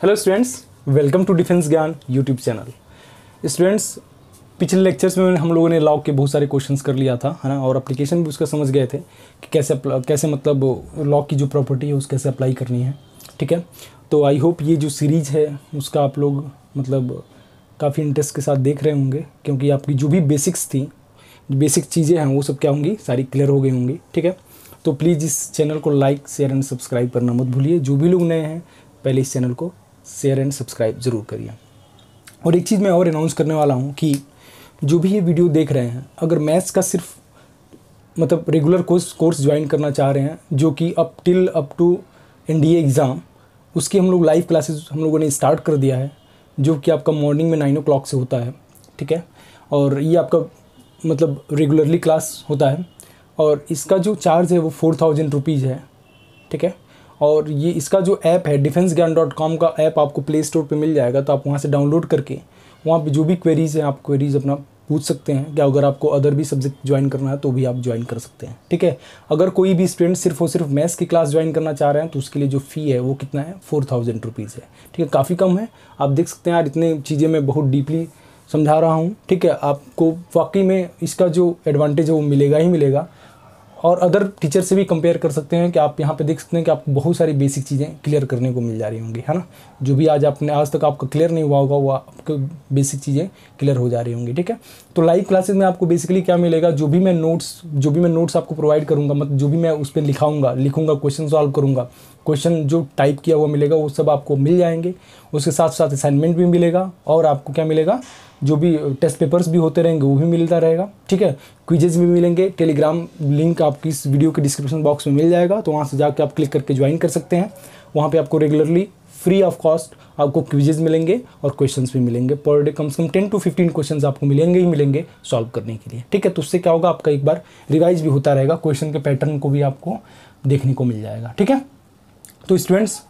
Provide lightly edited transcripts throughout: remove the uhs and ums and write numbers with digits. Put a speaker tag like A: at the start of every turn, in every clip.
A: Hello students, welcome to defence ज्ञान YouTube channel. Students, पिछले lectures में हम लोगों ने लॉ के बहुत सारे क्वेश्चंस कर लिया था, है ना, और एप्लीकेशन भी उसका समझ गए थे कि कैसे मतलब लॉ की जो प्रॉपर्टी है उसको कैसे अप्लाई करनी है। ठीक है, तो आई होप ये जो सीरीज़ है उसका आप लोग मतलब काफ़ी इंटरेस्ट के साथ देख रहे होंगे, क्योंकि आपकी जो भी बेसिक्स थी, बेसिक चीज़ें हैं वो सब क्या होंगी, सारी क्लियर हो गई होंगी। ठीक है, तो प्लीज़ इस चैनल को लाइक शेयर एंड सब्सक्राइब करना मत भूलिए। जो भी लोग नए हैं पहले इस चैनल को शेयर एंड सब्सक्राइब ज़रूर करिए। और एक चीज़ मैं और अनाउंस करने वाला हूँ कि जो भी ये वीडियो देख रहे हैं, अगर मैथ्स का सिर्फ मतलब रेगुलर कोर्स ज्वाइन करना चाह रहे हैं, जो कि अप टू एनडीए एग्ज़ाम, उसकी हम लोग लाइव क्लासेस हम लोगों ने स्टार्ट कर दिया है, जो कि आपका मॉर्निंग में 9 o'clock से होता है। ठीक है, और ये आपका मतलब रेगुलरली क्लास होता है, और इसका जो चार्ज है वो 4000 रुपीज़ है। ठीक है, और ये इसका जो ऐप है defenseGyan.com का ऐप आपको प्ले स्टोर पे मिल जाएगा, तो आप वहाँ से डाउनलोड करके वहाँ पे जो भी क्वेरीज़ हैं आप क्वेरीज़ अपना पूछ सकते हैं। क्या अगर आपको अदर भी सब्जेक्ट ज्वाइन करना है तो भी आप ज्वाइन कर सकते हैं। ठीक है, अगर कोई भी स्टूडेंट सिर्फ और सिर्फ मैथ्स की क्लास ज्वाइन करना चाह रहे हैं तो उसके लिए जो फ़ी है वो कितना है, 4000 रुपीज़ है। ठीक है, काफ़ी कम है। आप देख सकते हैं यार, इतने चीज़ें मैं बहुत डीपली समझा रहा हूँ। ठीक है, आपको वाकई में इसका जो एडवांटेज है वो मिलेगा ही मिलेगा, और अदर टीचर से भी कंपेयर कर सकते हैं कि आप यहाँ पे देख सकते हैं कि आपको बहुत सारी बेसिक चीज़ें क्लियर करने को मिल जा रही होंगी, है ना। जो भी आज तक आपका क्लियर नहीं हुआ होगा वो आपको बेसिक चीज़ें क्लियर हो जा रही होंगी। ठीक है, तो लाइव क्लासेस में आपको बेसिकली क्या मिलेगा, जो भी मैं नोट्स आपको प्रोवाइड करूँगा, मतलब जो भी मैं उस पर लिखूँगा, क्वेश्चन सॉल्व करूँगा, क्वेश्चन जो टाइप किया हुआ मिलेगा वो सब आपको मिल जाएंगे। उसके साथ साथ असाइनमेंट भी मिलेगा, और आपको क्या मिलेगा, जो भी टेस्ट पेपर्स भी होते रहेंगे वो भी मिलता रहेगा। ठीक है, क्विजेज भी मिलेंगे। टेलीग्राम लिंक आपकी इस वीडियो के डिस्क्रिप्शन बॉक्स में मिल जाएगा, तो वहाँ से जाकर आप क्लिक करके ज्वाइन कर सकते हैं। वहाँ पे आपको रेगुलरली फ्री ऑफ कॉस्ट आपको क्विजेज मिलेंगे और क्वेश्चंस भी मिलेंगे। पर डे कम से कम 10 to 15 क्वेश्चंस आपको मिलेंगे ही मिलेंगे सॉल्व करने के लिए। ठीक है, तो उससे क्या होगा, आपका एक बार रिवाइज भी होता रहेगा, क्वेश्चन के पैटर्न को भी आपको देखने को मिल जाएगा। ठीक है, तो स्टूडेंट्स,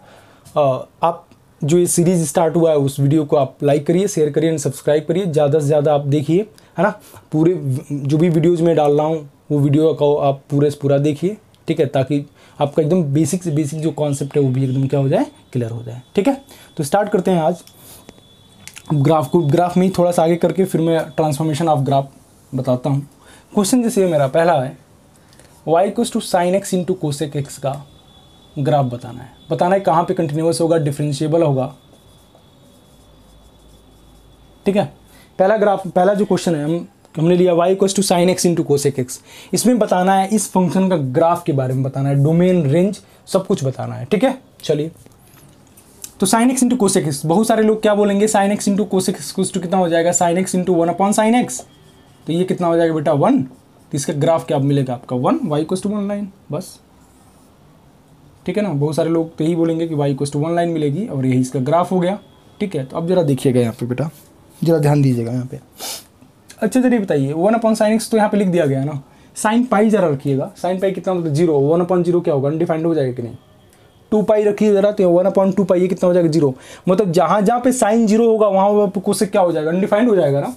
A: आप जो ये सीरीज़ स्टार्ट हुआ है उस वीडियो को आप लाइक करिए, शेयर करिए एंड सब्सक्राइब करिए। ज़्यादा से ज़्यादा आप देखिए, है ना। पूरे जो भी वीडियोज़ में डाल रहा हूँ वो वीडियो को आप पूरे से पूरा देखिए। ठीक है, ताकि आपका एकदम बेसिक से बेसिक जो कॉन्सेप्ट है वो भी एकदम क्या हो जाए, क्लियर हो जाए। ठीक है, तो स्टार्ट करते हैं आज ग्राफ में ही थोड़ा सा आगे करके फिर मैं ट्रांसफॉर्मेशन ऑफ ग्राफ बताता हूँ। क्वेश्चन जैसे मेरा पहला है, y = sin x × cosec x का ग्राफ बताना है कहाँ पे कंटिन्यूअस होगा, डिफरेंशिएबल होगा। ठीक है, पहला जो क्वेश्चन है हमने लिया y = sin x × cosec x। इसमें बताना है इस फंक्शन का ग्राफ के बारे में बताना है, डोमेन, रेंज, सब कुछ बताना है। ठीक है, चलिए, तो sin x × cosec x, बहुत सारे लोग क्या बोलेंगे, sin x × cosec x कितना हो जाएगा, sin x × 1/sin x। तो ये कितना हो जाएगा बेटा, 1। तो इसका ग्राफ क्या मिलेगा आपका, 1, y = 1 लाइन, बस। ठीक है ना, बहुत सारे लोग तो यही बोलेंगे कि y = 1 लाइन मिलेगी, और यही इसका ग्राफ हो गया। ठीक है, तो अब जरा देखिएगा यहाँ पे बेटा, जरा ध्यान दीजिएगा यहाँ पे। अच्छा चलिए बताइए, 1/sin x तो यहाँ पे लिख दिया गया ना, sin पाई जरा रखिएगा, sin पाई कितना मतलब 0, 1/0 क्या होगा, अनडिफाइंड हो जाएगा कि नहीं। 2 पाई रखिए जरा, तो 1/2 पाई ये कितना हो जाएगा, 0। मतलब जहाँ पे sin 0 होगा वहाँ पे कोसेक क्या हो जाएगा, अनडिफाइंड हो जाएगा ना।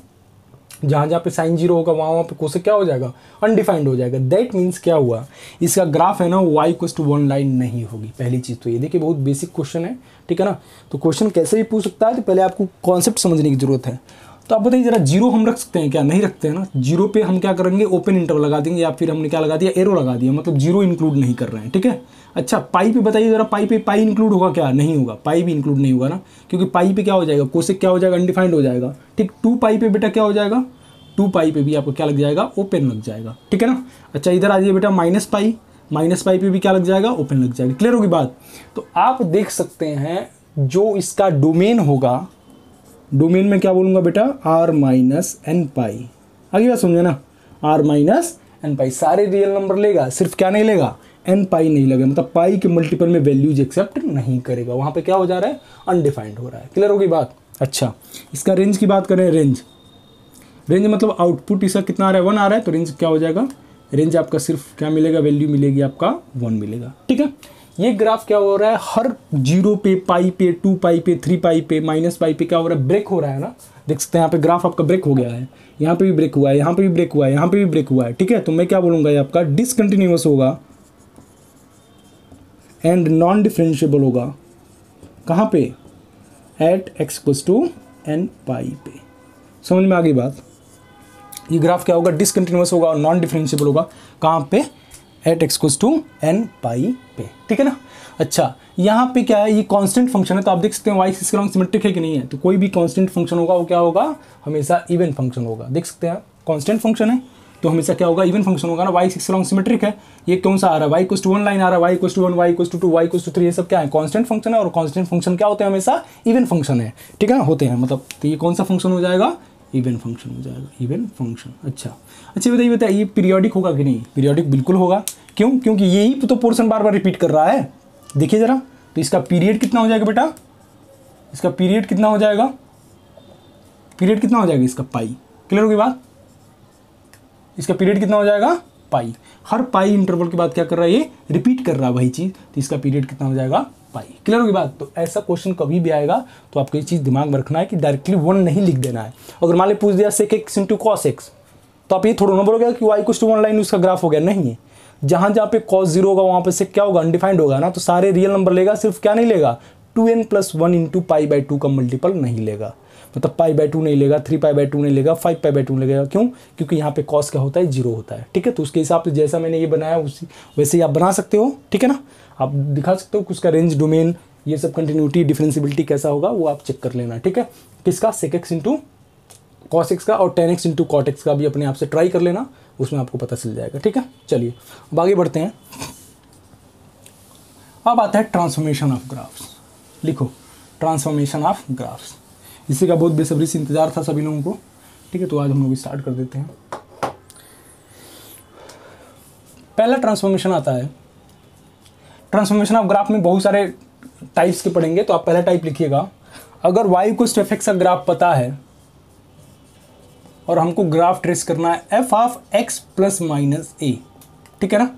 A: जहाँ पे sin 0 होगा वहाँ पे कोसेक क्या हो जाएगा, अनडिफाइंड हो जाएगा। दैट मीन्स क्या हुआ, इसका ग्राफ है ना y = 1 लाइन नहीं होगी। पहली चीज़ तो ये देखिए, बहुत बेसिक क्वेश्चन है। ठीक है ना, तो क्वेश्चन कैसे भी पूछ सकता है, तो पहले आपको कॉन्सेप्ट समझने की जरूरत है। तो आप बताइए जरा, 0 हम रख सकते हैं क्या, नहीं रखते हैं ना। 0 पे हम क्या करेंगे, ओपन इंटरवल लगा देंगे, या फिर हमने क्या लगा दिया, एरो लगा दिया, मतलब 0 इंक्लूड नहीं कर रहे हैं। ठीक है, अच्छा पाई पे बताइए जरा, पाई इंक्लूड होगा क्या, नहीं होगा, पाई भी इंक्लूड नहीं होगा ना, क्योंकि पाई पे क्या हो जाएगा, कोसेक क्या हो जाएगा, अनडिफाइंड हो जाएगा। ठीक, 2 पाई पे बेटा क्या हो जाएगा, 2 पाई पे भी आपको क्या लग जाएगा, ओपन लग जाएगा। ठीक है ना। अच्छा इधर आ जाइए बेटा, माइनस पाई पे भी क्या लग जाएगा, ओपन लग जाएगा। क्लियर होगी बात। तो आप देख सकते हैं जो इसका डोमेन होगा, डोमेन में क्या बोलूँगा बेटा, r - n पाई। आगे बात समझे ना, r - n पाई सारे रियल नंबर लेगा, सिर्फ क्या नहीं लेगा, n पाई नहीं लगेगा, मतलब पाई के मल्टीपल में वैल्यूज एक्सेप्ट नहीं करेगा। वहाँ पे क्या हो जा रहा है, अनडिफाइंड हो रहा है। क्लियर होगी बात। अच्छा, इसका रेंज की बात करें, रेंज मतलब आउटपुट इसका कितना आ रहा है, 1 आ रहा है, तो रेंज क्या हो जाएगा, रेंज आपका सिर्फ क्या मिलेगा, वैल्यू मिलेगी आपका 1 मिलेगा। ठीक है, ये ग्राफ क्या हो रहा है, हर 0 पे, पाई पे, 2 पाई पे, 3 पाई पे, माइनस पाई पे क्या हो रहा है, ब्रेक हो रहा है ना। देख सकते हैं यहाँ पे ग्राफ आपका ब्रेक हो गया है, यहाँ पे भी ब्रेक हुआ है, यहाँ पे भी ब्रेक हुआ है, यहाँ पे भी ब्रेक हुआ है। ठीक है, तो मैं क्या बोलूँगा, ये आपका डिसकंटिन्यूअस होगा एंड नॉन डिफरेंशिएबल होगा। कहाँ पे, at x equals to n pi पे। समझ में आ गई बात। ये ग्राफ क्या होगा, डिसकंटिन्यूअस होगा और नॉन डिफरेंशिएबल होगा। कहाँ पे, at x equals to n pi पे, ठीक है ना। अच्छा यहाँ पे क्या है, ये कांस्टेंट फंक्शन है तो आप देख सकते हैं वाई एक्सिस लॉन्ग सिमेट्रिक है कि नहीं है। तो कोई भी कांस्टेंट फंक्शन होगा वो क्या होगा, हमेशा इवन फंक्शन होगा। देख सकते हैं कांस्टेंट फंक्शन है तो हमेशा क्या होगा, इवन फंक्शन होगा ना। वाई एक्सिस लॉन्ग सिमेट्रिक है, ये कौन सा आ रहा है, वाई इक्वल्स टू 1 लाइन आ रहा है, Y equals to 1, Y equals to 2, Y equals to 3, ये सब क्या है, कांस्टेंट फंक्शन है। और कांस्टेंट फंक्शन क्या होते हैं, हमेशा इवन फंक्शन है, ठीक है ना, होते हैं मतलब। तो ये कौन सा फंक्शन हो जाएगा, इवन फंक्शन हो जाएगा, इवन फंक्शन। अच्छा बताइए ये पीरियोडिक होगा कि नहीं, पीरियोडिक बिल्कुल होगा। क्यों, क्योंकि यही तो पोर्शन बार बार रिपीट कर रहा है। देखिए जरा, तो इसका पीरियड कितना हो जाएगा बेटा, इसका पीरियड कितना हो जाएगा, पीरियड कितना हो जाएगा इसका, पाई। क्लियर होगी बात, इसका पीरियड कितना हो जाएगा, पाई। हर पाई इंटरवल के बाद क्या कर रहा है, ये रिपीट कर रहा है वही चीज़, तो इसका पीरियड कितना हो जाएगा, पाई। क्लियर होगी बात। तो ऐसा क्वेश्चन कभी भी आएगा तो आपको ये चीज़ दिमाग में रखना है कि डायरेक्टली 1 नहीं लिख देना है। अगर मान ली पूछ दिया sec X into cos X, तो आप ये थोड़ा ना बोलोगे कि वाई इक्वल्स टू 1 लाइन उसका ग्राफ हो गया, नहीं है। जहाँ जहाँ पे कॉस 0 होगा वहाँ पे से क्या होगा, अनडिफाइंड होगा ना। तो सारे रियल नंबर लेगा, सिर्फ क्या नहीं लेगा, 2n+1 इंटू पाई बाई 2 का मल्टीपल नहीं लेगा। मतलब पाई बाई 2 नहीं लेगा, 3 पाई बाई 2 नहीं लेगा, 5 पाई बाई 2 लेगा। क्यों, क्योंकि यहाँ पे कॉस क्या होता है, 0 होता है, ठीक है। तो उसके हिसाब से जैसा मैंने ये बनाया उसी वैसे ही आप बना सकते हो, ठीक है ना। आप दिखा सकते हो कि उसका रेंज, डोमेन, ये सब कंटिन्यूटी, डिफरेंशिएबिलिटी कैसा होगा वो आप चेक कर लेना, ठीक है। किसका, sec X into cos X का, और tan X into cot X का भी अपने आप से ट्राई कर लेना, उसमें आपको पता चल जाएगा, ठीक है। चलिए अब आगे बढ़ते हैं। अब आता है ट्रांसफॉर्मेशन ऑफ ग्राफ्स। लिखो ट्रांसफॉर्मेशन ऑफ ग्राफ्स। इसी का बहुत बेसब्री से इंतजार था सभी लोगों को, ठीक है। तो आज हम लोग स्टार्ट कर देते हैं। पहला ट्रांसफॉर्मेशन आता है, ट्रांसफॉर्मेशन ऑफ ग्राफ में बहुत सारे टाइप्स के पढ़ेंगे, तो आप पहला टाइप लिखिएगा। अगर y इक्वल्स टू fx का ग्राफ पता है और हमको ग्राफ ट्रेस करना है f of x plus minus a, ठीक है ना,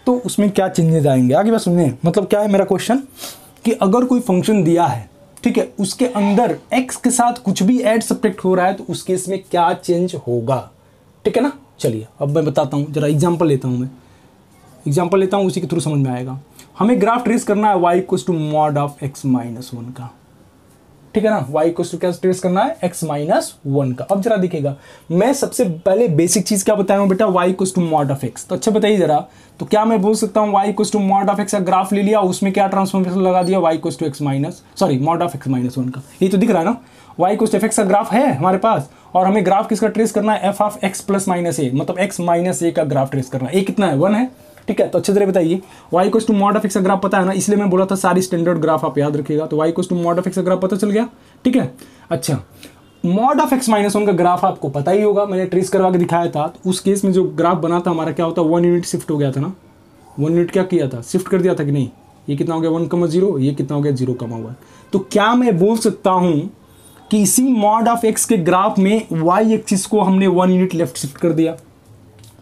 A: तो उसमें क्या चेंजेस आएंगे, आगे बात सुनिए। मतलब क्या है मेरा क्वेश्चन, कि अगर कोई फंक्शन दिया है, ठीक है, उसके अंदर x के साथ कुछ भी ऐड सब्ट्रैक्ट हो रहा है तो उस केस में क्या चेंज होगा, ठीक है ना। चलिए अब मैं बताता हूँ, जरा एग्जाम्पल लेता हूँ, मैं एग्जाम्पल लेता हूँ, उसी के थ्रू समझ में आएगा। हमें ग्राफ ट्रेस करना है y equals to mod of x minus 1 का, ठीक है ना। y इक्वल्स टू क्या ट्रेस करना है, x माइनस 1 का। अब जरा दिखेगा, मैं सबसे पहले बेसिक चीज क्या बताया हूँ बेटा, y equals to mod of x। तो अच्छा बताइए जरा, तो क्या मैं बोल सकता हूँ y equals to mod of x का ग्राफ ले लिया, उसमें क्या ट्रांसफॉर्मेशन लगा दिया, y equals to x minus, sorry mod of x minus 1 का। ये तो दिख रहा है ना, y इक्वल्स टू fx का ग्राफ है हमारे पास, और हमें ग्राफ किसका ट्रेस करना है, f of x plus minus a, मतलब x माइनस a का ग्राफ ट्रेस करना है। a कितना है, 1 है, ठीक है। तो अच्छे तरह बताइए, y equals to mod of x का ग्राफ पता है ना, इसलिए मैं बोला था सारी स्टैंडर्ड ग्राफ आप याद रखिएगा। तो y equals to mod of x का ग्राफ पता चल गया, ठीक है। अच्छा मॉड ऑफ x माइनस 1 का ग्राफ आपको पता ही होगा, मैंने ट्रेस करवा के दिखाया था। तो उस केस में जो ग्राफ बना था हमारा क्या होता है, 1 यूनिट शिफ्ट हो गया था ना, 1 यूनिट क्या किया था, शिफ्ट कर दिया था कि नहीं। ये कितना हो गया 1,0, ये कितना हो गया 0,1। तो क्या मैं बोल सकता हूँ कि इसी मॉड ऑफ x के ग्राफ में y एक्सिस को हमने 1 यूनिट लेफ्ट शिफ्ट कर दिया,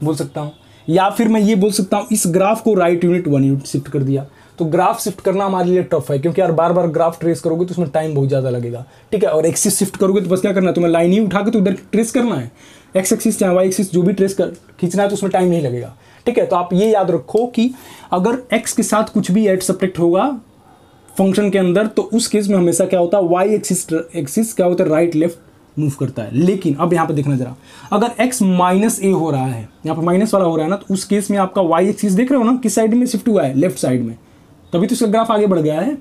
A: बोल सकता हूँ। या फिर मैं ये बोल सकता हूँ इस ग्राफ को राइट यूनिट 1 यूनिट शिफ्ट कर दिया। तो ग्राफ शिफ्ट करना हमारे लिए टफ है, क्योंकि यार बार बार ग्राफ ट्रेस करोगे तो उसमें टाइम बहुत ज़्यादा लगेगा, ठीक है। और एक्सिस शिफ्ट करोगे तो बस क्या करना है, तुम्हें लाइन ही उठा के तो उधर ट्रेस करना है, एक्स एक्सिस चाहे वाई एक्सिस जो भी ट्रेस कर खींचना है तो उसमें टाइम नहीं लगेगा, ठीक है। तो आप ये याद रखो कि अगर एक्स के साथ कुछ भी ऐड सब्ट्रैक्ट होगा फंक्शन के अंदर, तो उस केस में हमेशा क्या होता है, वाई एक्सिस क्या होता है, राइट लेफ्ट मूव करता है। लेकिन अब यहाँ पे देखना जरा, अगर x माइनस ए हो रहा है, यहाँ पे माइनस वाला हो रहा है ना, तो उस केस में आपका y एक्सिस देख रहे हो ना किस साइड में शिफ्ट हुआ है, लेफ्ट साइड में, तभी तो इसका ग्राफ आगे बढ़ गया है,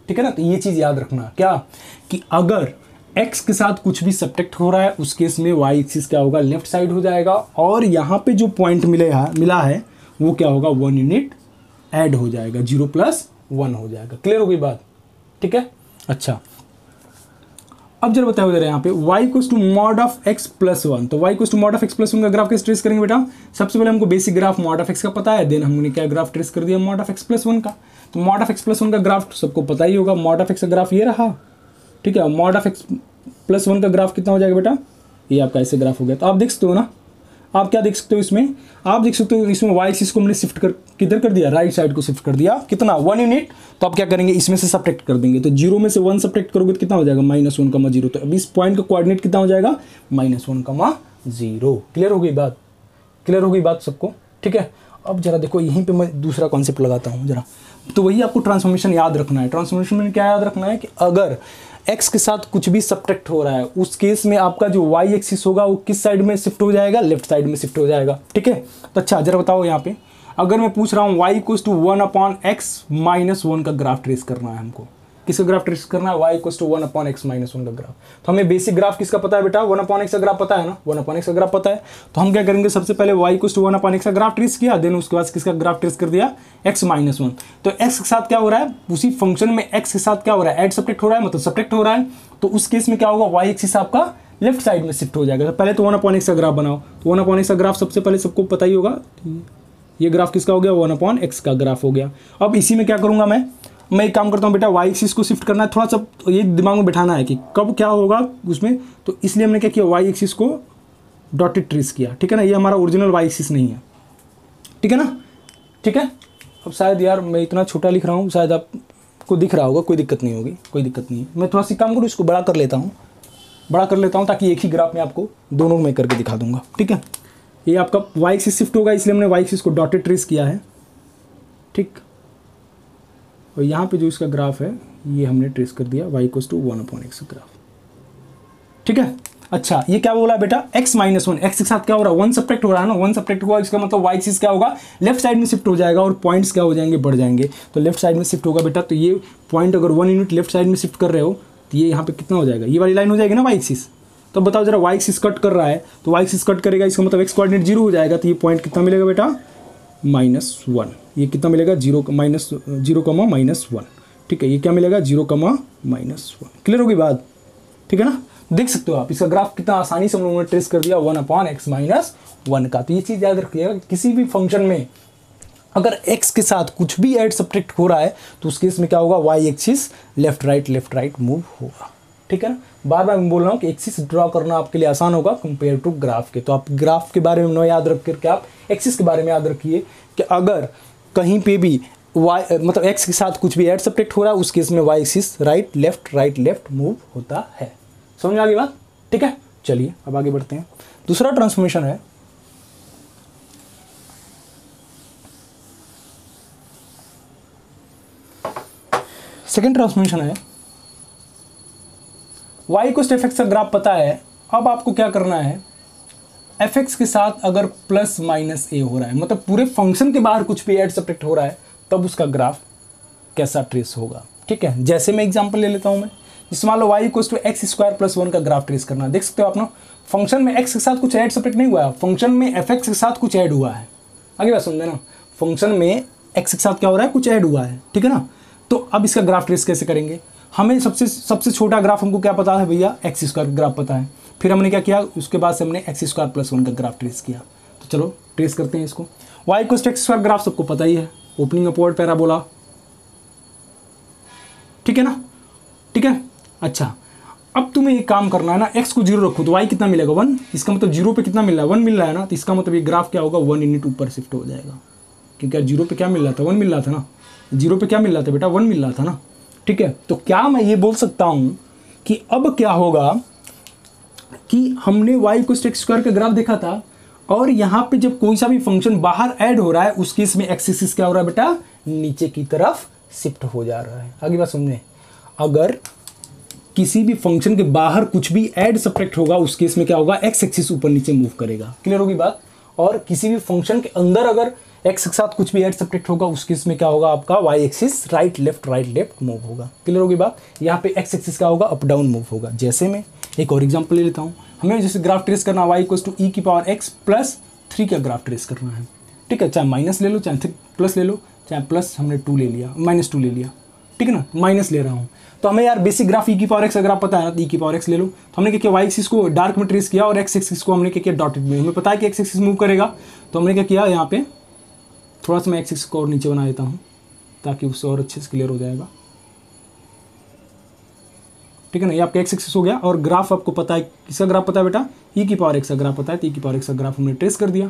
A: ठीक है ना। तो ये चीज़ याद रखना क्या, कि अगर x के साथ कुछ भी सब्ट्रैक्ट हो रहा है उस केस में y एक्सिस क्या होगा, लेफ्ट साइड हो जाएगा, और यहाँ पे जो पॉइंट मिला है वो क्या होगा, 1 यूनिट ऐड हो जाएगा, 0+1 हो जाएगा। क्लियर हो गई बात, ठीक है। अच्छा अब जरा बताओ जरा यहाँ पे y equals to mod of x plus 1। तो y equals to mod of x plus 1 का ग्राफ कैसे ट्रेस करेंगे बेटा, सबसे पहले हमको basic graph mod of x का पता है, देन हमने क्या ग्राफ ट्रेस कर दिया, मॉड ऑफ x प्लस 1 का। तो मॉड ऑफ x प्लस 1 का ग्राफ सबको पता ही होगा, मॉड ऑफ x का ग्राफ ये रहा, ठीक है। मॉड ऑफ x प्लस 1 का ग्राफ कितना हो जाएगा बेटा, ये आपका ऐसे ग्राफ हो गया। तो आप देख सकते हो ना, आप क्या देख सकते हो इसमें, आप देख सकते हो इसमें y एक्सिस को हमने शिफ्ट कर किधर कर दिया, राइट साइड को शिफ्ट कर दिया, कितना 1 यूनिट। तो आप क्या करेंगे, इसमें से सब्ट्रैक्ट कर देंगे, तो 0 में से 1 सब्ट्रैक्ट करोगे तो कितना हो जाएगा, -1,0। तो अभी इस पॉइंट का कोऑर्डिनेट कितना हो जाएगा, -1,0। क्लियर हो गई बात, क्लियर हो गई बात सबको, ठीक है। अब जरा देखो यहीं पे मैं दूसरा कॉन्सेप्ट लगाता हूँ जरा, तो वही आपको ट्रांसफॉर्मेशन याद रखना है। ट्रांसफॉर्मेशन में क्या याद रखना है कि अगर एक्स के साथ कुछ भी सब्ट्रैक्ट हो रहा है उस केस में आपका जो वाई एक्सिस होगा वो किस साइड में शिफ्ट हो जाएगा, लेफ्ट साइड में शिफ्ट हो जाएगा। ठीक है, तो अच्छा जरा बताओ यहाँ पे अगर मैं पूछ रहा हूँ y इक्वल्स टू 1/x-1 का ग्राफ ट्रेस करना है हमको, किसका ग्राफ ट्रेस करना है, y इक्वल्स टू 1/x-1 का ग्राफ। तो हमें बेसिक ग्राफ किसका पता है बेटा, 1/x का ग्राफ पता है ना, 1/x का ग्राफ पता है। तो हम क्या करेंगे, सबसे पहले y इक्वल्स टू 1/x का ग्राफ ट्रेस किया, देन उसके बाद किसका ग्राफ ट्रेस कर दिया, x-1। तो x के साथ क्या हो रहा है, उसी फंक्शन में x के साथ क्या हो रहा है, ऐड सब्ट्रैक्ट हो रहा है, मतलब सब्ट्रैक्ट हो रहा है। तो उस केस में क्या होगा, y एक्सिस आपका लेफ्ट साइड में शिफ्ट हो जाएगा। तो पहले तो 1/x का ग्राफ बनाओ, तो 1/x का ग्राफ सबसे पहले सबको पता ही होगा, ये ग्राफ किसका हो गया, 1/x का ग्राफ हो गया। अब इसी में क्या करूंगा मैं एक काम करता हूँ बेटा, y एक्सिस को शिफ्ट करना है, थोड़ा सा ये दिमाग में बिठाना है कि कब क्या होगा उसमें। तो इसलिए हमने क्या किया, y एक्सिस को डॉटेड ट्रेस किया। ठीक है ना, ये हमारा ओरिजिनल y एक्सिस नहीं है। ठीक है ना, ठीक है। अब शायद यार मैं इतना छोटा लिख रहा हूँ, शायद आपको दिख रहा होगा, कोई दिक्कत नहीं होगी, कोई दिक्कत नहीं है। मैं थोड़ा सा काम करूँ, इसको बड़ा कर लेता हूँ ताकि एक ही ग्राफ में आपको दोनों में करके दिखा दूंगा। ठीक है, ये आपका y एक्सिस शिफ्ट होगा, इसलिए हमने y एक्सिस को डॉटेड ट्रेस किया है। ठीक, और यहाँ पे जो इसका ग्राफ है ये हमने ट्रेस कर दिया, y equals to 1/x graph. ठीक है, अच्छा ये क्या बोला बेटा, x-1, x के साथ क्या हो रहा है, 1 सब्ट्रैक्ट हो रहा है ना, 1 सब्ट्रैक्ट हुआ, इसका मतलब y एक्सिस क्या होगा, लेफ्ट साइड में शिफ्ट हो जाएगा और पॉइंट्स क्या हो जाएंगे, बढ़ जाएंगे। तो लेफ्ट साइड में शिफ्ट होगा बेटा, तो ये पॉइंट अगर 1 यूनिट लेफ्ट साइड में शिफ्ट कर रहे हो तो ये यहाँ पे कितना हो जाएगा, ये वाली लाइन हो जाएगी ना y एक्सिस। तो बताओ जरा, y एक्सिस कट कर रहा है तो y एक्सिस कट करेगा, इसका मतलब x कोऑर्डिनेट 0 हो जाएगा। तो ये पॉइंट कितना मिलेगा बेटा, -1। ये कितना मिलेगा, 0,-1। ठीक है, ये क्या मिलेगा, 0,-1। क्लियर होगी बात। ठीक है ना, देख सकते हो आप इसका ग्राफ कितना आसानी से हम लोगों ने ट्रेस कर दिया 1/x-1 का। तो ये चीज़ याद रखिएगा, किसी भी फंक्शन में अगर x के साथ कुछ भी ऐड सब्ट्रैक्ट हो रहा है तो उस केस में क्या होगा, y axis left right move होगा। ठीक है ना, बार बार मैं बोल रहा हूँ कि एक्सिस ड्रॉ करना आपके लिए आसान होगा कंपेयर टू ग्राफ के। तो आप ग्राफ के बारे में न याद रख करके आप एक्सिस के बारे में याद रखिए कि अगर कहीं पे भी y मतलब x के साथ कुछ भी ऐड सब्ट्रैक्ट हो रहा है उस केस में y axis right left move होता है। समझ में आ गई बात। ठीक है, चलिए अब आगे बढ़ते हैं। दूसरा ट्रांसफॉर्मेशन है सेकेंड ट्रांसफॉर्मेशन है y इक्वल्स टू fx का ग्राफ पता है। अब आपको क्या करना है, fx के साथ अगर प्लस माइनस a हो रहा है, मतलब पूरे फंक्शन के बाहर कुछ भी ऐड सब्ट्रैक्ट हो रहा है, तब उसका ग्राफ कैसा ट्रेस होगा। ठीक है, जैसे मैं एग्जांपल ले लेता हूं मैं, जिसमें मान लो y इक्वल्स टू x² + 1 का ग्राफ ट्रेस करना है। देख सकते हो आप ना, फंक्शन में x के साथ कुछ ऐड सब्ट्रैक्ट नहीं हुआ है, फंक्शन में fx के साथ कुछ ऐड हुआ है। आगे बात समझे ना, फंक्शन में x के साथ क्या हो रहा है, कुछ ऐड हुआ है। ठीक है ना, तो अब इसका ग्राफ ट्रेस कैसे करेंगे, हमें सबसे छोटा ग्राफ हमको क्या पता है भैया, x² ग्राफ पता है। फिर हमने क्या किया, उसके बाद से हमने x² + 1 का ग्राफ ट्रेस किया। तो चलो ट्रेस करते हैं इसको। y equals to x² graph सबको पता ही है, ओपनिंग अपवर्ड पैराबोला। ठीक है ना, ठीक है। अच्छा, अब तुम्हें एक काम करना है ना, x को 0 रखो तो y कितना मिलेगा, 1। इसका मतलब 0 पे कितना मिल रहा है, 1 मिल रहा है ना। तो इसका मतलब ये ग्राफ क्या होगा, 1 यूनिट ऊपर शिफ्ट हो जाएगा, क्योंकि 0 पे क्या मिल रहा था, 1 मिल रहा था ना। 0 पे क्या मिल रहा था बेटा, 1 मिल रहा था ना। ठीक है, तो क्या मैं ये बोल सकता हूं कि अब क्या होगा कि हमने y इक्वल्स टू x² का ग्राफ देखा था, और यहाँ पे जब कोई सा भी फंक्शन बाहर ऐड हो रहा है उस केस में x एक्सिस क्या हो रहा है बेटा, नीचे की तरफ शिफ्ट हो जा रहा है। आगे बात समझे, अगर किसी भी फंक्शन के बाहर कुछ भी ऐड सब्ट्रैक्ट होगा उस केस में क्या होगा, x एक्सिस ऊपर नीचे मूव करेगा। क्लियर होगी बात। और किसी भी फंक्शन के अंदर अगर x के साथ कुछ भी ऐड सब्ट्रैक्ट होगा उस केस में क्या होगा, आपका y axis right left move होगा। क्लियर होगी बात। यहाँ पे x एक्सिस क्या होगा, अप डाउन मूव होगा। जैसे मैं एक और एग्जांपल ले लेता हूँ, हमें जैसे ग्राफ ट्रेस करना y इक्वल्स टू e⁻x+3 का ग्राफ ट्रेस करना है। ठीक है, चाहे माइनस ले लो चाहे प्लस ले लो, चाहे प्लस हमने 2 ले लिया, -2 ले लिया। ठीक है ना, माइनस ले रहा हूँ। तो हमें यार बेसिक ग्राफ e⁻x का ग्राफ पता है ना, तो e⁻x ले लो। तो हमने क्या किया, y एक्सिस को डार्क में ट्रेस किया और x एक्सिस को हमने क्या किया, डॉटेड में। हमें पता है कि x एक्सिस मूव करेगा, तो हमने क्या किया, यहाँ पे थोड़ा सा मैं x एक्सिस को और नीचे बना देता हूँ ताकि उससे और अच्छे से क्लियर हो जाएगा। ठीक है ना, ये आपका x एक्सिस हो गया। और ग्राफ आपको पता है, किसका ग्राफ पता है बेटा, e⁻x का ग्राफ पता है, तो e⁻x का ग्राफ हमने ट्रेस कर दिया।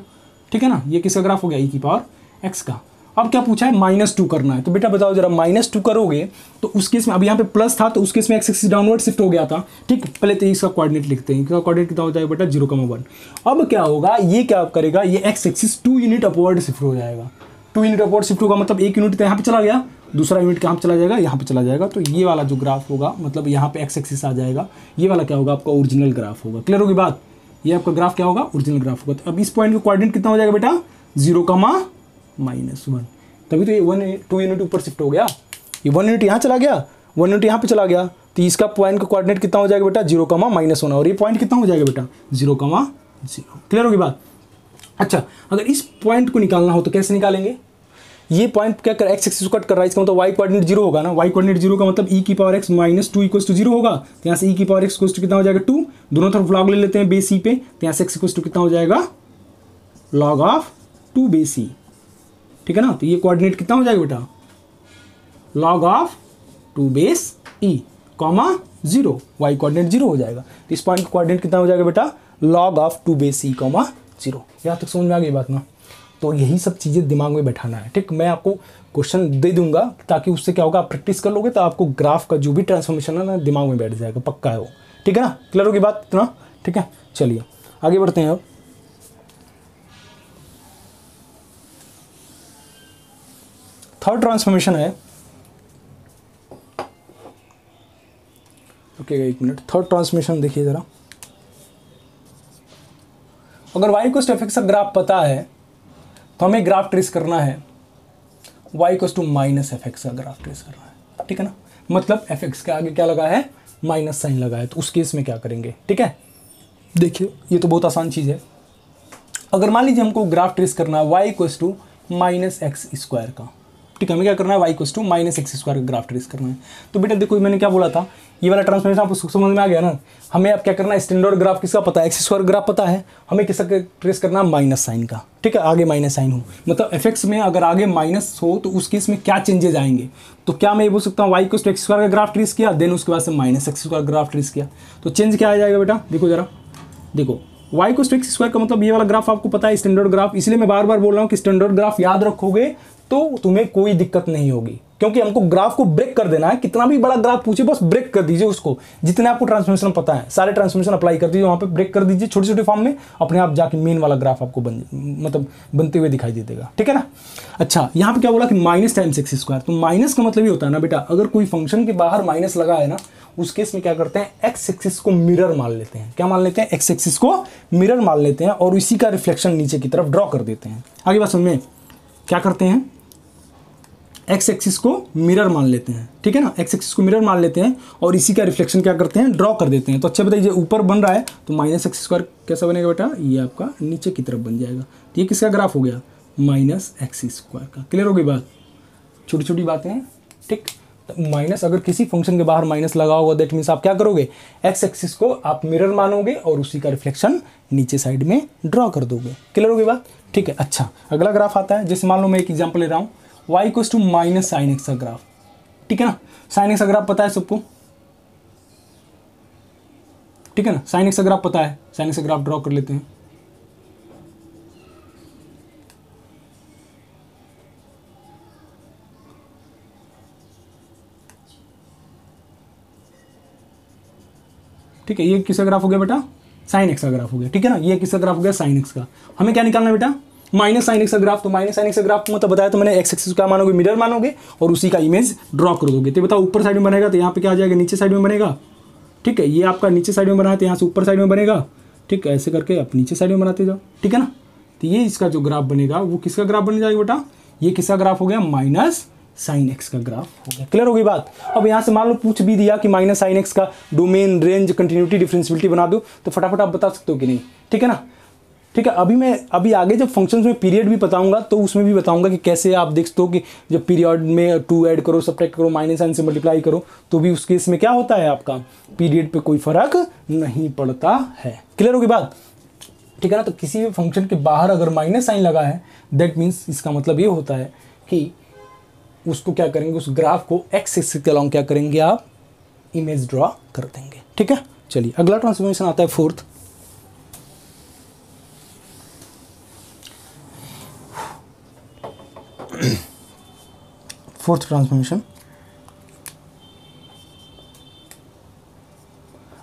A: ठीक है ना, ये किसका ग्राफ हो गया, e⁻x का। अब क्या पूछा है, -2 करना है। तो बेटा बताओ जरा, -2 करोगे तो उस केस में, अब यहाँ पे प्लस था तो उस केस में x एक्सिस डाउनवर्ड शिफ्ट हो गया था। ठीक, पहले तो इसका कोऑर्डिनेट लिखते हैं, इसका कोऑर्डिनेट कितना हो जाएगा बेटा, 0,1। अब क्या होगा, ये क्या करेगा, ये x axis 2 unit upward shift हो जाएगा। 2 यूनिट अपवर्ड शिफ्ट होगा, मतलब 1 यूनिट तो यहाँ पे चला गया दूसरा यूनिट कहाँ पे चला जाएगा, यहाँ पे चला जाएगा। तो ये वाला जो ग्राफ होगा मतलब यहाँ पे एक्स एक्सिस आ जाएगा, ये वाला क्या होगा आपका ओरिजिनल ग्राफ होगा। क्लियर होगी बात, ये आपका ग्राफ क्या होगा, ओरिजिनल ग्राफ होगा। तो अब इस पॉइंट का कोऑर्डिनेट कितना हो जाएगा बेटा, 0,-1। तभी तो ये 2 यूनिट ऊपर शिफ्ट हो गया, ये 1 यूनिट यहाँ चला गया, 1 यूनिट यहाँ पे चला गया। तो इसका पॉइंट का कोऑर्डिनेट कितना हो जाएगा बेटा, 0,-1 और ये पॉइंट कितना हो जाएगा बेटा, 0,0। क्लियर होगी बात। अच्छा, अगर इस पॉइंट को निकालना हो तो कैसे निकालेंगे, ये पॉइंट क्या कर एक्स एक्सिस को कट कर रहा है, इसका मतलब वाई कोऑर्डिनेट 0 होगा ना, वाई कोऑर्डिनेट 0 का मतलब e की पावर x - 2 = 0 होगा। तो यहाँ से e की पावर x = कितना हो जाएगा 2, दोनों तरफ log ले लेते हैं बेस c पे। तो यहाँ से x = कितना हो जाएगा log of 2 बेस c, ठीक है ना। तो ये कोऑर्डिनेट कितना हो जाएगा बेटा, log of 2 base e, 0, y coordinate 0 हो जाएगा। तो इस पॉइंट का कोऑर्डिनेट कितना हो जाएगा बेटा, log of 2 बेस e, 0। यहाँ तक समझ में आ गई बात ना। तो यही सब चीज़ें दिमाग में बैठाना है, ठीक। मैं आपको क्वेश्चन दे दूंगा ताकि उससे क्या होगा, आप प्रैक्टिस कर लोगे तो आपको ग्राफ का जो भी ट्रांसफॉर्मेशन है ना दिमाग में बैठ जाएगा, पक्का है वो, ठीक है ना। क्लियर होगी बात इतना, ठीक है। चलिए आगे बढ़ते हैं। अब थर्ड ट्रांसफॉर्मेशन है, रुकिएगा एक मिनट। थर्ड ट्रांसफॉर्मेशन देखिए जरा, अगर y = f(x) का ग्राफ पता है तो हमें ग्राफ ट्रेस करना है, y = -f(x) का ग्राफ ट्रेस करना है, ठीक है ना। मतलब f(x) के आगे क्या लगा है, माइनस साइन लगा है। तो उस केस में क्या करेंगे, ठीक है। देखिए ये तो बहुत आसान चीज़ है। अगर मान लीजिए हमको ग्राफ ट्रेस करना है y = -x² का, ठीक है। हमें क्या करना है, y = -x² का ग्राफ ट्रेस करना है। तो बेटा देखो मैंने क्या बोला था, ये वाला ट्रांसफॉर्मेशन आपको समझ में आ गया ना। हमें अब क्या करना है, स्टैंडर्ड ग्राफ किसका पता है, x² ग्राफ पता है, हमें किसका ट्रेस करना है, माइनस साइन का, ठीक है। आगे माइनस साइन हो मतलब f(x) में अगर आगे माइनस हो तो उस केस में क्या चेंजेज आएंगे। तो क्या मैं ये बोल सकता हूँ y = x² का ग्राफ ट्रेस किया, देन उसके बाद से -x² ग्राफ ट्रेस किया, तो चेंज क्या आ जाएगा बेटा, देखो जरा, देखो y = x² का मतलब ये वाला ग्राफ आपको पता है स्टैंडर्ड ग्राफ। इसलिए मैं बार बार बोल रहा हूँ कि स्टैंडर्ड ग्राफ याद रखोगे तो तुम्हें कोई दिक्कत नहीं होगी, क्योंकि हमको ग्राफ को ब्रेक कर देना है। कितना भी बड़ा ग्राफ पूछे बस ब्रेक कर दीजिए उसको, जितने आपको ट्रांसफॉर्मेशन पता है सारे ट्रांसफॉर्मेशन अप्लाई कर दीजिए, वहाँ पे ब्रेक कर दीजिए छोटे छोटे फॉर्म में, अपने आप जाके मेन वाला ग्राफ आपको मतलब बनते हुए दिखाई दे देगा, ठीक है ना। अच्छा, यहाँ पे क्या बोला कि माइनस टाइम्स x²। तो माइनस का मतलब ये होता है ना बेटा, अगर कोई फंक्शन के बाहर माइनस लगा है ना, उस केस में क्या करते हैं, एक्स एक्सिस को मिरर मान लेते हैं। क्या मान लेते हैं, एक्स एक्सिस को मिरर मान लेते हैं और इसी का रिफ्लेक्शन नीचे की तरफ ड्रॉ कर देते हैं। आगे बात समझ में, क्या करते हैं, एक्स एक्सिस को मिरर मान लेते हैं, ठीक है ना। एक्स एक्सिस को मिरर मान लेते हैं और इसी का रिफ्लेक्शन क्या करते हैं, ड्रॉ कर देते हैं। तो अच्छा बताइए, ऊपर बन रहा है तो -x² कैसा बनेगा बेटा, ये आपका नीचे की तरफ बन जाएगा। तो ये किसका ग्राफ हो गया, -x² का। क्लियर हो गई बात, छोटी छोटी बातें हैं, ठीक। माइनस, अगर किसी फंक्शन के बाहर माइनस लगा होगा दैट मीन्स आप क्या करोगे, एक्स एक्सिस को आप मिरर मानोगे और उसी का रिफ्लेक्शन नीचे साइड में ड्रॉ कर दोगे। क्लियर हो गई बात, ठीक है। अच्छा, अगला ग्राफ आता है, जैसे मान लो मैं एक एग्जांपल ले रहा हूँ, y = -sin x का ग्राफ, ठीक है ना। sin x का ग्राफ पता है सबको, ठीक है ना। sin x का ग्राफ पता है, sin x का ग्राफ ड्रॉ कर लेते हैं। ठीक है, ये किसका ग्राफ हो गया बेटा, sin x का ग्राफ हो गया, ठीक है ना। ये किसका ग्राफ हो गया, sin x का। हमें क्या निकालना है बेटा, -sin x का ग्राफ। तो -sin x का ग्राफ मतलब बताया तो मैंने, एक्स एक्सिस क्या मानोगे, मिरर मानोगे और उसी का इमेज ड्रॉ कर दोगे। तो बताओ ऊपर साइड में बनेगा तो यहाँ पे क्या आ जाएगा, नीचे साइड में बनेगा, ठीक है। ये आपका नीचे साइड में बना है तो यहाँ से ऊपर साइड में बनेगा, ठीक है। ऐसे करके आप नीचे साइड में बनाते जाओ, ठीक है ना। तो ये इसका जो ग्राफ बनेगा वो किसका ग्राफ बन जाएगा बेटा, ये किसका ग्राफ हो गया, -sin x का ग्राफ हो गया। क्लियर हो गई बात। अब यहाँ से मान लो पूछ भी दिया कि -sin x का डोमेन, रेंज, कंटिन्यूटी, डिफरेंशियबिलिटी बना दो, तो फटाफट आप बता सकते हो कि नहीं, ठीक है ना। ठीक है, अभी आगे जब फंक्शंस में पीरियड भी बताऊंगा तो उसमें भी बताऊंगा कि कैसे आप देख सकते हो कि जब पीरियड में 2 ऐड करो, सब्ट्रैक्ट करो, माइनस साइन से मल्टीप्लाई करो, तो भी उस केस में क्या होता है, आपका पीरियड पे कोई फर्क नहीं पड़ता है। क्लियर होगी बात, ठीक है ना। तो किसी भी फंक्शन के बाहर अगर माइनस साइन लगा है दैट मीन्स इसका मतलब ये होता है कि उसको क्या करेंगे, उस ग्राफ को एक्स एक्सिस के अलॉन्ग क्या करेंगे, आप इमेज ड्रॉ कर देंगे, ठीक है। चलिए अगला ट्रांसफॉर्मेशन आता है फोर्थ। फोर्थ ट्रांसफॉर्मेशन,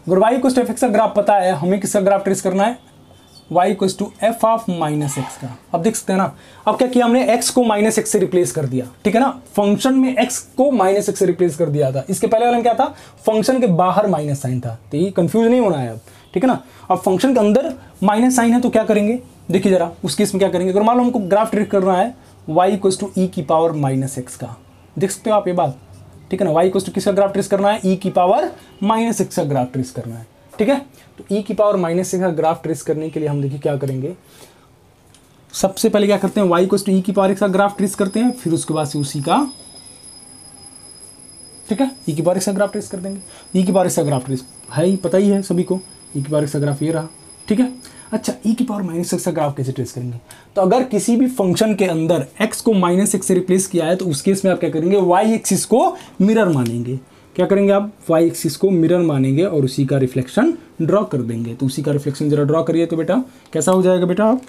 A: अगर y = f(x) का ग्राफ पता है, हमें किसका ग्राफ ट्रेस करना है, y equals to f of minus x का। अब देख सकते हैं ना, अब क्या किया हमने, x को माइनस एक्स से रिप्लेस कर दिया, ठीक है ना, फंक्शन में x को माइनस एक्स से रिप्लेस कर दिया था। इसके पहले वाला में क्या था, फंक्शन के बाहर माइनस साइन था, तो ये कंफ्यूज नहीं होना है अब, ठीक है ना। अब फंक्शन के अंदर माइनस साइन है तो क्या करेंगे, देखिए जरा उस केस में क्या करेंगे। अगर मान लो हमको ग्राफ ट्रेस करना है y इक्वल्स टू ई की पावर माइनस एक्स का, देख सकते हो आप ये बात, ठीक है ना। y इक्वल्स टू किसका ग्राफ ट्रेस करना है, e की पावर माइनस एक्स का ग्राफ ट्रेस करना है, ठीक है। तो e की पावर माइनस एक्स का ग्राफ ट्रेस करने के लिए हम देखिए क्या करेंगे, सबसे पहले क्या करते हैं, y इक्वल्स टू ई की पावर एक्स का ग्राफ ट्रेस करते हैं, फिर उसके बाद से उसी का, ठीक है, e की पावर एक्स का ग्राफ ट्रेस कर देंगे। e की पावर एक्स का ग्राफ ट्रेस है ही, पता ही है सभी को, e की पावर एक्स का ग्राफ ये रहा, ठीक है। अच्छा, e की पावर माइनस एक्स का ग्राफ कैसे ट्रेस करेंगे, तो अगर किसी भी फंक्शन के अंदर x को माइनस एक्स से रिप्लेस किया है तो उस केस में आप क्या करेंगे, y एक्सिस को मिरर मानेंगे। क्या करेंगे आप, y एक्सिस को मिरर मानेंगे और उसी का रिफ्लेक्शन ड्रॉ कर देंगे। तो उसी का रिफ्लेक्शन जरा ड्रॉ करिए, तो बेटा कैसा हो जाएगा, बेटा आप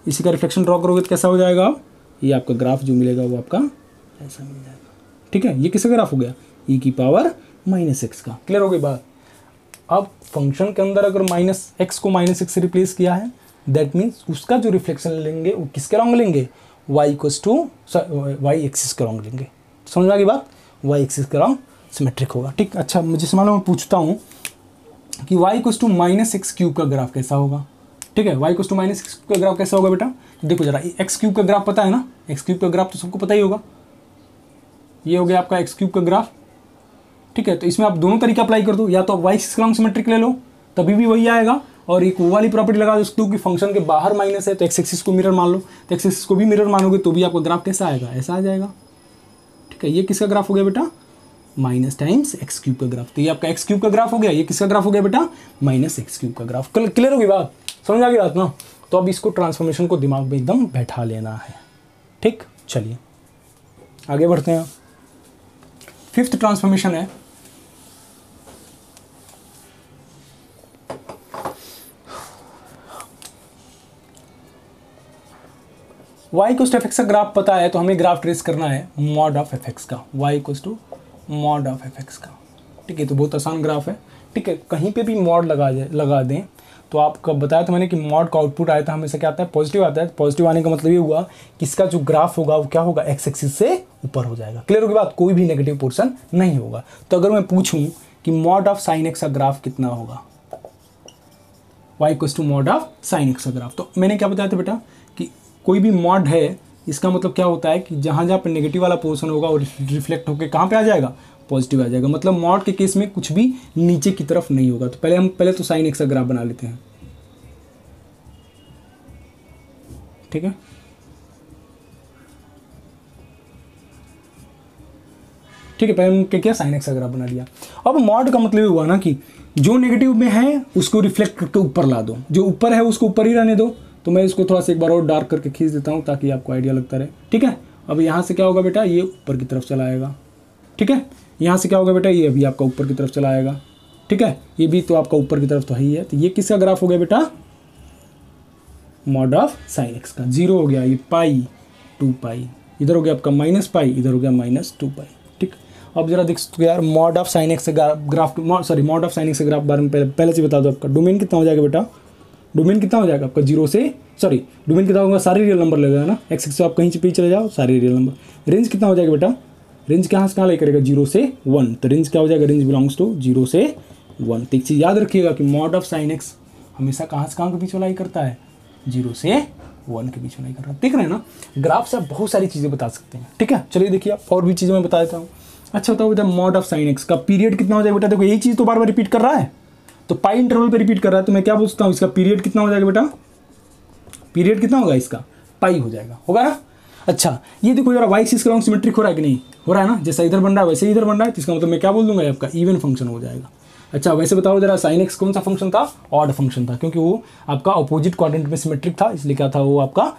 A: इसी का रिफ्लेक्शन ड्रॉ करोगे तो कैसा हो जाएगा, ये आपका ग्राफ जो मिलेगा वो आपका ऐसा मिल जाएगा, ठीक है। ये किसका ग्राफ हो गया, e की पावर माइनस एक्स का। क्लियर हो गई बात। अब फंक्शन के अंदर अगर माइनस एक्स को माइनस एक्स से रिप्लेस किया है, दैट मीन्स उसका जो रिफ्लेक्शन लेंगे वो किसके लॉन्ग लेंगे, y equals to y axis के लॉन्ग लेंगे। समझ में आ गई बात, y एक्सिस के लॉन्ग सिमेट्रिक होगा, ठीक। अच्छा, मुझे मान लो मैं पूछता हूँ कि y equals to minus x cube का ग्राफ कैसा होगा, ठीक है। y equals to minus x का ग्राफ कैसा होगा बेटा, देखो जरा, एक्स क्यूब का ग्राफ पता है ना, एक्स क्यूब का ग्राफ तो सबको पता ही होगा, ये हो गया आपका एक्स क्यूब का ग्राफ, ठीक है। तो इसमें आप दोनों तरीका अप्लाई कर दो, या तो आप y एक्सिस का लॉन्ग सिमेट्रिक ले लो तभी भी वही आएगा, और एक वो वाली प्रॉपर्टी लगा सकते हो कि फंक्शन के बाहर माइनस है तो एक्स एक्सिस को मिरर मान लो, तो एक्स एक्सिस को भी मिरर मानोगे तो भी आपका ग्राफ कैसा आएगा, ऐसा आ जाएगा, ठीक है। ये किसका ग्राफ हो गया बेटा, माइनस टाइम्स एक्स क्यूब का ग्राफ, तो ये आपका एक्स क्यूब का ग्राफ हो गया, ये किसका ग्राफ हो गया बेटा, माइनस एक्स क्यूब का ग्राफ। क्लियर होगी बात, समझ आ गई बात ना। तो अब इसको ट्रांसफॉर्मेशन को दिमाग में एकदम बैठा लेना है, ठीक। चलिए आगे बढ़ते हैं। फिफ्थ ट्रांसफॉर्मेशन है y equals to f x का ग्राफ पता है तो हमें ग्राफ ट्रेस करना है मॉड ऑफ एफ एक्स का, y equals to mod of f x का, ठीक है। तो बहुत आसान ग्राफ है, ठीक है। कहीं पे भी मॉड लगा दें तो आपका बताया था मैंने कि मॉड का आउटपुट आया था हमेशा क्या आता है, पॉजिटिव आता है। पॉजिटिव आने का मतलब ये हुआ कि इसका जो ग्राफ होगा वो क्या होगा, एक्स एक्सिस से ऊपर हो जाएगा। क्लियर होगी बात, कोई भी नेगेटिव पोर्शन नहीं होगा। तो अगर मैं पूछूं कि मॉड ऑफ साइन एक्स का ग्राफ कितना होगा, y equals to mod of sine x का ग्राफ, तो मैंने क्या बताया था बेटा कि कोई भी मॉड है इसका मतलब क्या होता है कि जहाँ जहाँ पे नेगेटिव वाला पोर्शन होगा और रिफ्लेक्ट होकर कहाँ पे आ जाएगा, पॉजिटिव आ जाएगा। मतलब मॉड के केस में कुछ भी नीचे की तरफ नहीं होगा। तो पहले तो साइन एक्स का ग्राफ बना लेते हैं, ठीक है। ठीक है, पहले हमने क्या साइन एक्स का ग्राफ बना लिया। अब मॉड का मतलब ये हुआ ना कि जो नेगेटिव में है उसको रिफ्लेक्ट करके ऊपर ला दो, जो ऊपर है उसको ऊपर ही रहने दो। तो मैं इसको थोड़ा सा एक बार और डार्क करके खींच देता हूँ ताकि आपको आइडिया लगता रहे, ठीक है। अब यहाँ से क्या होगा बेटा, ये ऊपर की तरफ चला आएगा, ठीक है। यहाँ से क्या होगा बेटा, ये अभी आपका ऊपर की तरफ चला आएगा, ठीक है। ये भी तो आपका ऊपर की तरफ तो है ही है। तो ये किसका ग्राफ हो गया बेटा, मॉड ऑफ साइन एक्स का। 0 हो गया, ये पाई 2 पाई, इधर हो गया आपका माइनस पाई, इधर हो गया माइनस 2 पाई, ठीक। अब जरा देख सकते हो यार, mod of sine x graph, sorry mod of sine x graph बारे में पहले से बता दो। आपका डोमेन कितना हो जाएगा बेटा, डोमेन कितना हो जाएगा आपका 0 से, सॉरी डोमेन कितना होगा, सारे रियल नंबर लगेगा ना, एक्स एक्स आप कहीं से भी चले जाओ सारे रियल नंबर। रेंज कितना हो जाएगा बेटा, रेंज कहाँ से कहाँ ले करेगा, 0 से 1। तो रेंज क्या हो जाएगा, रेंज बिलोंग्स टू 0 से 1। तो एक चीज़ याद रखिएगा कि मॉड ऑफ साइन एक्स हमेशा कहाँ से कहाँ के बीच वाला करता है, 0 से 1 के बीच में नहीं कर रहा। देख रहे हैं ना, ग्राफ से आप बहुत सारी चीज़ें बता सकते हैं, ठीक है। चलिए देखिए आप और भी चीज़ें मैं बता देता हूँ। अच्छा बताओ बेटा, मॉड ऑफ साइन एक्स का पीरियड कितना हो जाएगा बेटा, देखो यही चीज़ तो बार बार रिपीट कर रहा है, तो पाई इंटरवल पे रिपीट कर रहा है। तो मैं क्या पूछता हूँ, इसका पीरियड कितना हो जाएगा बेटा, पीरियड कितना होगा इसका, पाई हो जाएगा, होगा ना। अच्छा ये देखो जरा, y एक्सिस का लॉन्ग सिमेट्रिक हो रहा है कि नहीं, हो रहा है ना, जैसा इधर बन रहा है वैसे ही इधर बन रहा है। तो इसका मतलब मैं क्या बोल दूंगा, आपका इवन फंक्शन हो जाएगा। अच्छा वैसे बताओ जरा, साइन एक्स कौन सा फंक्शन था, ऑड फंक्शन था, क्योंकि वो आपका अपोजिट क्वाड्रेंट में सिमेट्रिक था, इसलिए क्या था, वो आपका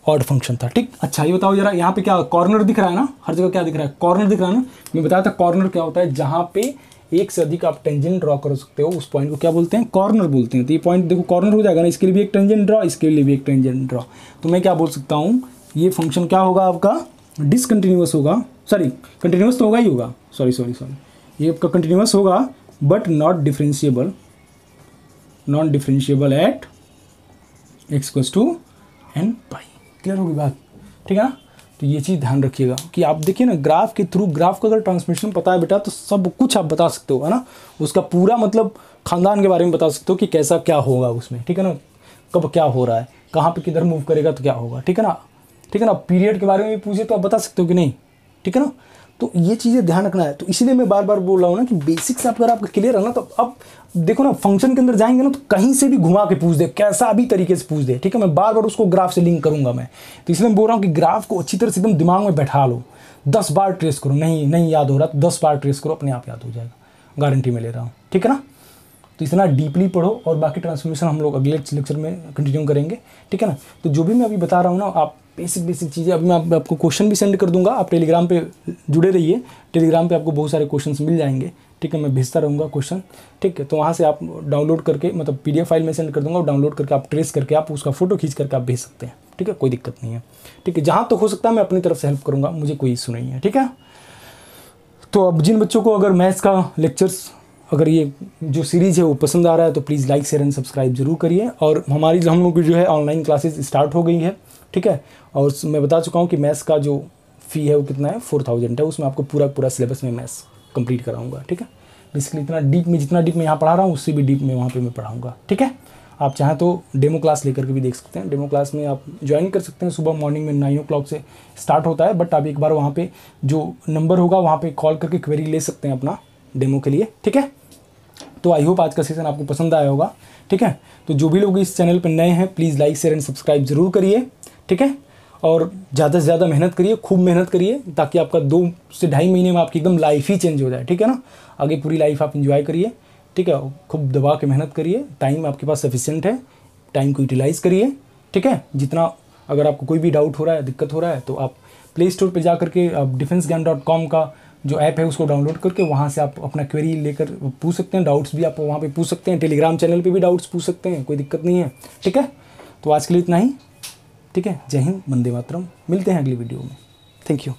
A: ऑड फंक्शन था, ठीक। अच्छा ये बताओ जरा, यहाँ पे क्या कॉर्नर दिख रहा है ना, हर जगह क्या दिख रहा है, कॉर्नर दिख रहा है ना। मैं बताया था कॉर्नर क्या होता है, जहाँ पे एक से अधिक आप टेंजेंट ड्रॉ कर सकते हो, उस पॉइंट को क्या बोलते हैं, कॉर्नर बोलते हैं। तो ये पॉइंट देखो कॉर्नर हो जाएगा ना, इसके लिए भी एक टेंजेंट ड्रॉ, इसके लिए भी एक टेंजेंट ड्रॉ। तो मैं क्या बोल सकता हूँ, ये फंक्शन क्या होगा आपका, डिसकंटिन्यूअस होगा, सॉरी कंटिन्यूअस तो होगा ही होगा, सॉरी ये आपका कंटिन्यूअस होगा but not differentiable at x equals to n pi. Clear होगी बात, ठीक है ना। तो ये चीज़ ध्यान रखिएगा कि आप देखिए ना, ग्राफ के थ्रू, ग्राफ का अगर ट्रांसमिशन पता है बेटा तो सब कुछ आप बता सकते हो, है ना। उसका पूरा मतलब खानदान के बारे में बता सकते हो कि कैसा क्या होगा उसमें, ठीक है ना, कब क्या हो रहा है, कहाँ पे किधर मूव करेगा तो क्या होगा, ठीक है ना, ठीक है ना। पीरियड के बारे में भी पूछे तो आप बता सकते हो कि नहीं, ठीक है ना। तो ये चीज़ें ध्यान रखना है। तो इसीलिए मैं बार बार बोल रहा हूँ ना कि बेसिक्स अगर आपका क्लियर है ना, तो अब देखो ना, फंक्शन के अंदर जाएंगे ना तो कहीं से भी घुमा के पूछ दे, कैसा भी तरीके से पूछ दे, ठीक है। मैं बार बार उसको ग्राफ से लिंक करूंगा मैं, तो इसलिए मैं बोल रहा हूँ कि ग्राफ को अच्छी तरह से एकदम दिमाग में बैठा लो, 10 बार ट्रेस करो। नहीं याद हो रहा तो 10 बार ट्रेस करो, अपने आप याद हो जाएगा, गारंटी में ले रहा हूँ, ठीक है ना। तो इतना डीपली पढ़ो, और बाकी ट्रांसफॉर्मेशन हम लोग अगले लेक्चर में कंटिन्यू करेंगे, ठीक है ना। तो जो भी मैं अभी बता रहा हूँ ना, आप बेसिक चीज़ें, अभी मैं आपको क्वेश्चन भी सेंड कर दूंगा, आप टेलीग्राम पे जुड़े रहिए, टेलीग्राम पे आपको बहुत सारे क्वेश्चंस मिल जाएंगे, ठीक है। मैं भेजता रहूँगा क्वेश्चन, ठीक है। तो वहाँ से आप डाउनलोड करके, मतलब PDF फाइल में सेंड कर दूँगा, और डाउनलोड करके आप ट्रेस करके आप उसका फोटो खींच करके आप भेज सकते हैं, ठीक है, कोई दिक्कत नहीं है, ठीक है। जहाँ तक हो सकता है मैं अपनी तरफ से हेल्प करूँगा, मुझे कोई इशू नहीं है, ठीक है। तो अब जिन बच्चों को अगर मैथ्स का लेक्चर्स, अगर ये जो सीरीज़ है वो पसंद आ रहा है तो please like share and subscribe जरूर करिए। और हमारी हम लोग की जो है ऑनलाइन क्लासेस स्टार्ट हो गई है, ठीक है। और मैं बता चुका हूँ कि मैथ्स का जो फ़ी है वो कितना है, 4000 है। उसमें आपको पूरा सिलेबस में मैथ्स कंप्लीट कराऊंगा, ठीक है। बेसिकली इतना डीप में, जितना डीप में यहाँ पढ़ा रहा हूँ उससे भी डीप में वहाँ पे मैं पढ़ाऊँगा, ठीक है। आप चाहें तो डेमो क्लास लेकर के भी देख सकते हैं, डेमो क्लास में आप ज्वाइन कर सकते हैं। सुबह मॉर्निंग में 9 o'clock से स्टार्ट होता है, बट आप एक बार वहाँ पे जो नंबर होगा वहाँ पे कॉल करके क्वेरी ले सकते हैं अपना डेमो के लिए, ठीक है। तो आई होप आज का सेशन आपको पसंद आया होगा, ठीक है। तो जो भी लोग इस चैनल पर नए हैं please like share and subscribe जरूर करिए, ठीक है। और ज़्यादा से ज़्यादा मेहनत करिए, खूब मेहनत करिए, ताकि आपका 2 से ढाई महीने में आपकी एकदम लाइफ ही चेंज हो जाए, ठीक है ना। आगे पूरी लाइफ आप इंजॉय करिए, ठीक है। खूब दबा के मेहनत करिए, टाइम आपके पास सफिशिएंट है, टाइम को यूटिलाइज़ करिए, ठीक है। जितना, अगर आपको कोई भी डाउट हो रहा है, दिक्कत हो रहा है, तो आप प्ले स्टोर पर जा करके आप defensegyan.com का जो ऐप है उसको डाउनलोड करके वहाँ से आप अपना क्वेरी लेकर पूछ सकते हैं, डाउट्स भी आप वहाँ पे पूछ सकते हैं, टेलीग्राम चैनल पे भी डाउट्स पूछ सकते हैं, कोई दिक्कत नहीं है, ठीक है। तो आज के लिए इतना ही, ठीक है। जय हिंद, वंदे मातरम। मिलते हैं अगली वीडियो में, थैंक यू।